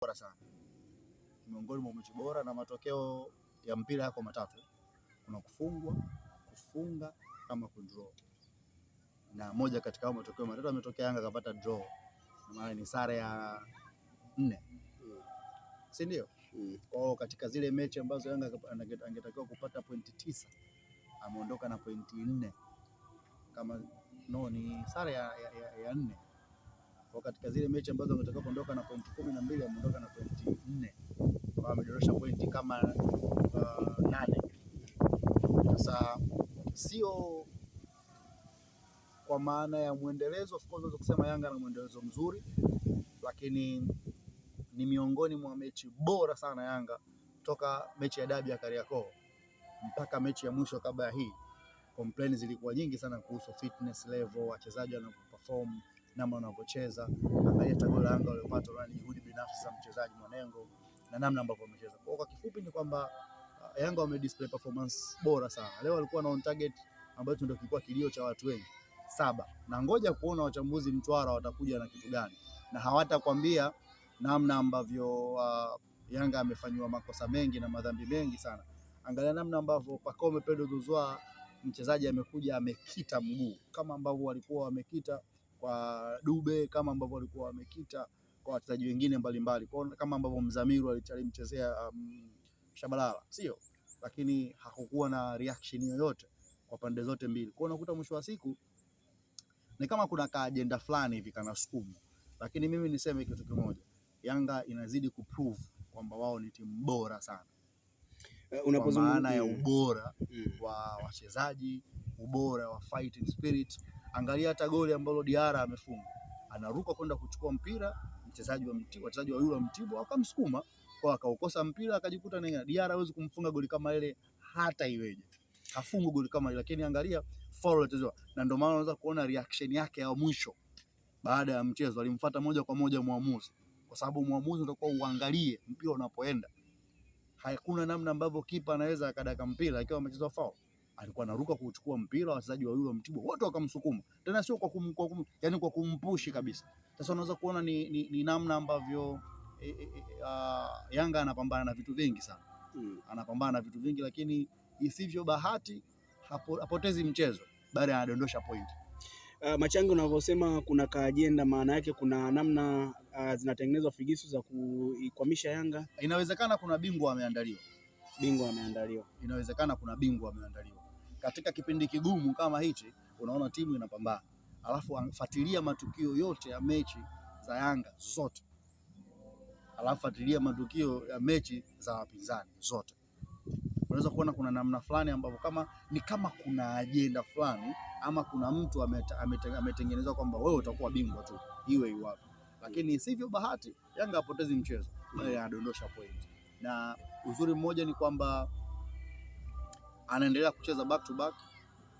bora sana, miongoni mwa mechi bora, na matokeo ya mpira yako matatu: kuna kufungwa, kufunga kama kudraw, na moja katika hao matokeo matatu ametokea Yanga kapata draw, maana ni sare ya 4, si ndio? Kwa katika zile mechi ambazo Yanga angetakiwa kupata pointi 9 ameondoka na pointi 4, kama ni sare ya 4. Kwa katika zile mechi ambazo angetakiwa kuondoka na pointi 12 ameondoka na pointi 4, kwa amedorosha pointi kama 8. Sasa sio kwa maana ya muendelezo, of course unaweza kusema Yanga na muendelezo mzuri, lakini ni miongoni mwa mechi bora sana Yanga toka mechi ya dabi ya Kariakoo mpaka mechi ya mwisho kabla ya hii. Complaints zilikuwa nyingi sana kuhusu fitness level, wachezaji wanavyoperform, namna wanavyocheza. Angalia goli la Yanga waliopata ni juhudi binafsi za mchezaji Mwanengo na namna ambavyo wamecheza. Kwa kifupi ni kwamba Yanga wame display performance bora sana. Leo walikuwa na on target ambayo ndio kilikuwa kilio cha watu wengi 7, na ngoja kuona wachambuzi Mtwara watakuja na kitu gani, na hawatakwambia namna ambavyo Yanga amefanywa makosa mengi na madhambi mengi sana. Angalia namna ambavyo Pacome Pedro Duzwa mchezaji amekuja amekita mguu, kama ambavyo walikuwa wamekita kwa Dube, kama ambavyo walikuwa wamekita kwa wachezaji wengine mbalimbali, kama ambavyo Mzamiru alimchezea Shabalala, sio? Lakini hakukuwa na reaction yoyote kwa pande zote mbili. Kwa unakuta mwisho wa siku ni kama kuna ka agenda fulani hivi kana sukumu. Lakini mimi niseme kitu kimoja, Yanga inazidi kuprove kwamba wao ni timu bora sana. Kwa maana ya ubora wa wachezaji, ubora wa fighting spirit. Angalia hata goli ambalo Diarra amefunga, anaruka kwenda kuchukua mpira, wachezaji wa yule wa Mtibwa wakamsukuma, kwa akaukosa mpira akajikuta nini. Diarra hawezi kumfunga goli kama ile hata iweje, hafunga goli kama ile, lakini angalia foul iliyochezwa. Na ndio maana unaweza kuona reaction yake ya mwisho baada ya mchezo, alimfuata moja kwa moja muamuzi, kwa sababu muamuzi utakuwa uangalie mpira unapoenda. Hakuna namna ambavyo kipa anaweza akadaka mpira akiwa amechezwa foul. Alikuwa anaruka kuchukua mpira, wachezaji wa yule Mtibwa wote wakamsukuma, tena sio kwa kumpushi kabisa. Sasa unaweza kuona ni namna ambavyo Yanga anapambana na vitu vingi sana. Anapambana na vitu vingi, lakini isivyo bahati hapotezi mchezo, bali anadondosha point. Machango unavyosema kuna kaajenda, maana yake kuna namna zinatengenezwa figisu za kuikwamisha Yanga. Inawezekana kuna bingwa ameandaliwa. Inawezekana kuna bingwa ameandaliwa katika kipindi kigumu kama hichi. Unaona timu inapambana, alafu fuatilia matukio yote ya mechi za Yanga zote, alafu fuatilia matukio ya mechi za wapinzani zote. Unaweza kuona kuna namna fulani ambapo kama kuna agenda fulani, ama kuna mtu ametengenezwa kwamba wewe utakuwa bingwa tu iwe iwapo. Lakini sivyo bahati, Yanga hapotezi mchezo, bali anadondosha point. Na uzuri mmoja ni kwamba anaendelea kucheza back to back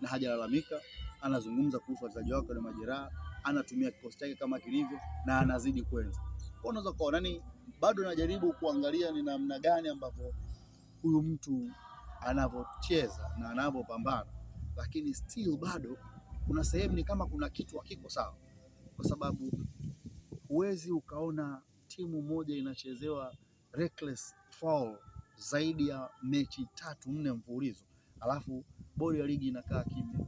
na hajalalamika. Anazungumza kuhusu wachezaji wake na majeraha, anatumia kikosi chake kama kilivyo, na anazidi kwenza. Kwa unaweza kuona bado najaribu kuangalia ni namna gani ambavyo huyu mtu anavyocheza na anavyopambana, lakini still bado kuna sehemu ni kama kuna kitu hakiko sawa, kwa sababu huwezi ukaona timu moja inachezewa reckless foul zaidi ya mechi 3-4 mfululizo, alafu bodi ya ligi inakaa kimya,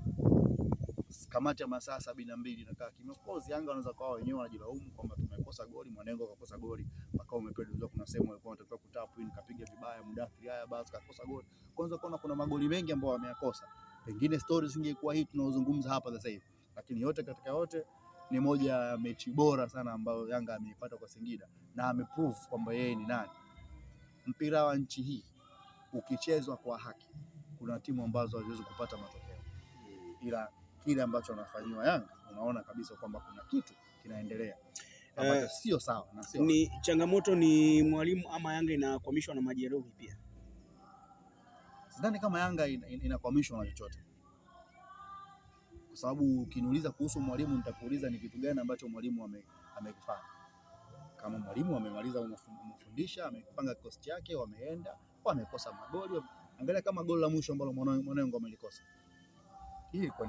kamati ya masaa 72 inakaa kimya. Of course Yanga wanaweza kwa wenyewe wanajilaumu kwamba tumekosa goli, Mwanengo akakosa goli, mpaka umepelezwa. Kuna sehemu walikuwa wanatakiwa kutap in, kapiga vibaya Mudathiri, haya basi kakosa goli. Kwanza kuna magoli mengi ambayo wameyakosa, pengine stories ingekuwa hii tunaozungumza hapa sasa hivi. Lakini yote katika yote ni moja ya mechi bora sana ambayo Yanga ameipata kwa Singida, na ameprove kwamba yeye ni nani. Mpira wa nchi hii ukichezwa kwa haki, kuna timu ambazo haziwezi kupata matokeo, ila kile ambacho anafanywa Yanga unaona kabisa kwamba kuna kitu kinaendelea ambacho sio sawa na sio. Ni changamoto ni mwalimu ama Yanga inakwamishwa na majeruhi pia? Sidhani kama Yanga inakwamishwa na chochote, kwa sababu ukiniuliza kuhusu mwalimu nitakuuliza ni kitu gani ambacho mwalimu amekifanya. Kama mwalimu amemaliza kumfundisha, amepanga kikosi chake, wameenda wamekosa magoli. Angalia kama goli la mwisho ambalo Mwanengo amelikosa, hii ilikuwa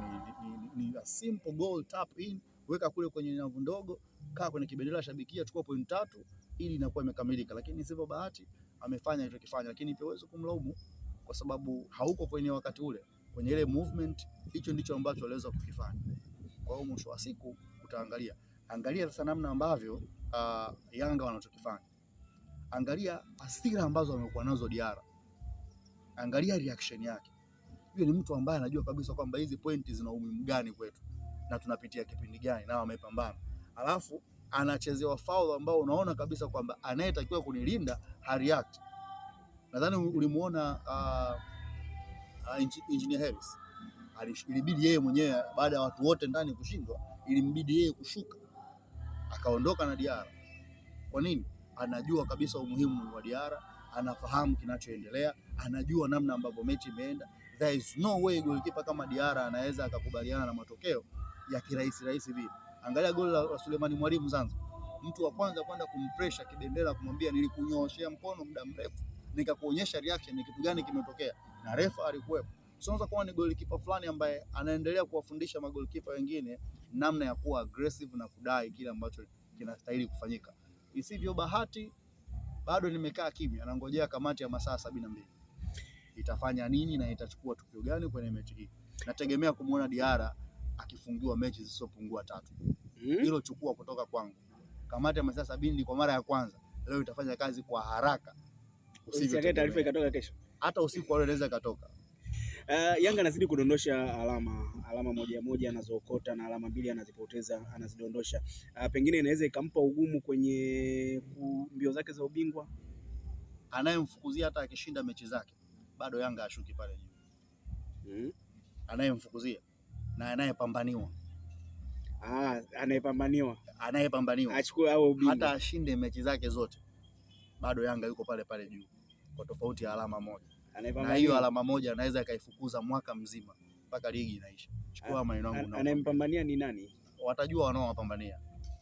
ni a simple goal, tap in, weka kule kwenye nyavu ndogo, kaa kwenye kibendera shabikia, chukua point 3, ili inakuwa imekamilika, lakini sivyo bahati amefanya alichokifanya, lakini pia huwezi kumlaumu kwa sababu hauko kwenye wakati ule, kwenye ile movement. Hicho ndicho ambacho aliweza kukifanya. Kwa hiyo mwisho wa siku angalia sasa namna ambavyo Yanga wanachokifanya, angalia hasira ambazo amekuwa nazo Diarra, angalia reaction yake. Yule ni mtu ambaye anajua kabisa kwamba hizi pointi zina umuhimu gani kwetu na tunapitia kipindi gani na wamepambana, alafu anachezewa foul ambao unaona kabisa kwamba anayetakiwa kunilinda hareact. Nadhani ulimuona Engineer Harris, ilibidi yeye mwenyewe baada ya watu wote ndani kushindwa, ilimbidi yeye kushuka akaondoka na Diarra. Kwa nini? Anajua kabisa umuhimu wa Diarra, anafahamu kinachoendelea, anajua namna ambavyo mechi imeenda. There is no way goalkeeper kama Diarra anaweza akakubaliana na matokeo ya kirahisi vile. Angalia goli la Sulemani Mwalimu Zanzibar, mtu wa kwanza kwenda kumpressure Kibendera, kumwambia nilikunyooshea mkono muda mrefu, nikakuonyesha reaction ni kitu gani kimetokea, na refa alikuwepo. So unaweza kuwa ni goalkeeper fulani ambaye anaendelea kuwafundisha magolikipa wengine namna ya kuwa aggressive na kudai kile ambacho kinastahili kufanyika. Isivyo bahati, bado nimekaa kimya, nangojea kamati ya masaa 72 itafanya nini na itachukua tukio gani kwenye mechi hii. Nategemea kumuona Diarra akifungiwa mechi zisizopungua 3. Hilo chukua kutoka kwangu. Kamati ya masaa 70 kwa mara ya kwanza leo itafanya kazi kwa haraka. Usije taarifa ikatoka kesho. Hata usiku wale inaweza ikatoka. Yanga anazidi kudondosha alama moja anazookota na alama 2 anazipoteza, anazidondosha. Pengine inaweza ikampa ugumu kwenye mbio zake za ubingwa. Anayemfukuzia hata akishinda mechi zake bado Yanga ashuki pale juu. Anayemfukuzia na anayepambaniwa. Anayepambaniwa achukue au ubingwa, hata ashinde mechi zake zote bado Yanga yuko pale juu kwa tofauti ya alama 1. Na hiyo alama 1 anaweza akaifukuza mwaka mzima mpaka ligi inaisha. Chukua maneno yangu. Anayempambania ni nani? Watajua wanaowapambania.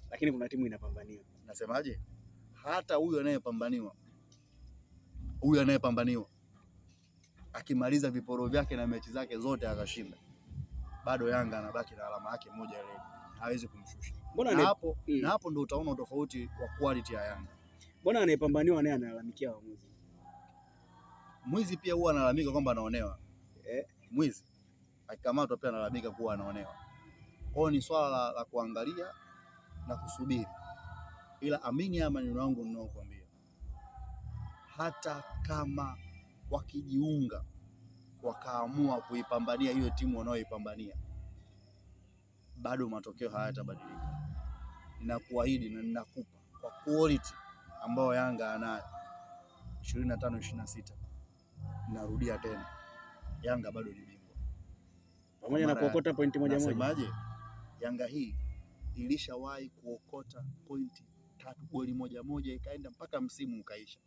Lakini kuna timu inapambaniwa. Nasemaje? Hata huyu anayepambaniwa akimaliza viporo vyake na mechi zake zote akashinda, bado Yanga anabaki na alama yake 1 ile. Hawezi kumshusha. Na hapo ndio utaona tofauti wa quality ya Yanga. Mbona anayepambaniwa naye analalamikia waamuzi? Mwizi pia huwa analalamika kwamba anaonewa. Mwizi akikamatwa pia analalamika kuwa anaonewa. Kwa hiyo ni swala la kuangalia na kusubiri. Ila amini ya maneno yangu ninayokuambia, hata kama wakijiunga wakaamua kuipambania hiyo timu wanaoipambania, bado matokeo hayatabadilika. Ninakuahidi na ninakupa kwa quality ambayo Yanga anayo 25-26. Narudia tena, Yanga bado ni bingwa. Pamoja na kuokota pointi moja. Nasemaje? Yanga hii ilishawahi kuokota pointi 3, goli moja ikaenda mpaka msimu ukaisha.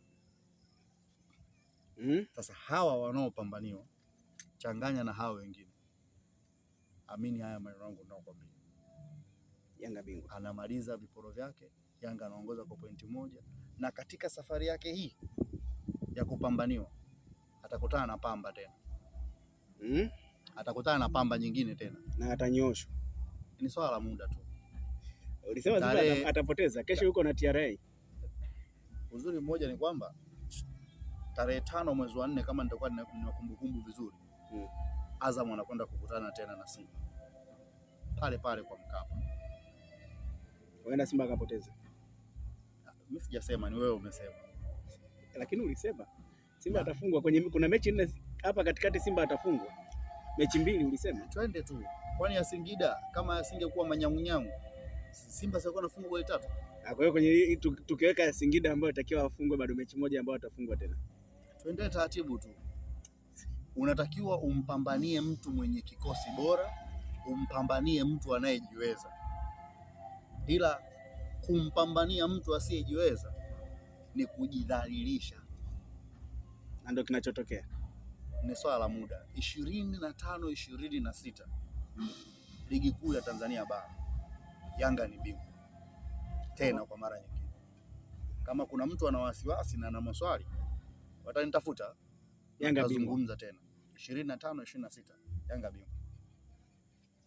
Sasa hawa wanaopambaniwa changanya na hao wengine, amini haya maneno yangu ninayokuambia, Yanga bingwa. Anamaliza viporo vyake, Yanga anaongoza kwa pointi 1, na katika safari yake hii ya kupambaniwa atakutana na Pamba tena. Atakutana na Pamba nyingine tena na atanyoshwa. Ni swala la muda tu. Ulisema sasa atapoteza kesho huko na TRA. Uzuri mmoja ni kwamba tarehe 5 mwezi wa 4 kama nitakuwa nina kumbukumbu vizuri, Azam anakwenda kukutana tena na Simba pale kwa Mkapa. Waenda Simba akapoteza. Mimi sijasema, ni wewe umesema. Lakini ulisema Simba atafungwa kuna mechi 4 hapa katikati, Simba atafungwa mechi 2 ulisema. Twende tu. Kwani ya Singida kama asingekuwa manyangunyangu, Simba sasa anafungwa goli 3. Kwa hiyo kwenye tukiweka Singida ambayo itakiwa afungwe bado mechi 1 ambayo atafungwa tena. Twende taratibu tu. Unatakiwa umpambanie mtu mwenye kikosi bora, umpambanie mtu anayejiweza. Ila kumpambania mtu asiyejiweza ni kujidhalilisha. Na ndio kinachotokea. Ni swala la muda. 25-26 ligi kuu ya Tanzania bara, Yanga ni bingwa tena kwa mara nyingine. Kama kuna mtu ana wasiwasi na ana maswali, watanitafuta. Yanga bingwa. Tuzungumza tena. 25-26 Yanga bingwa.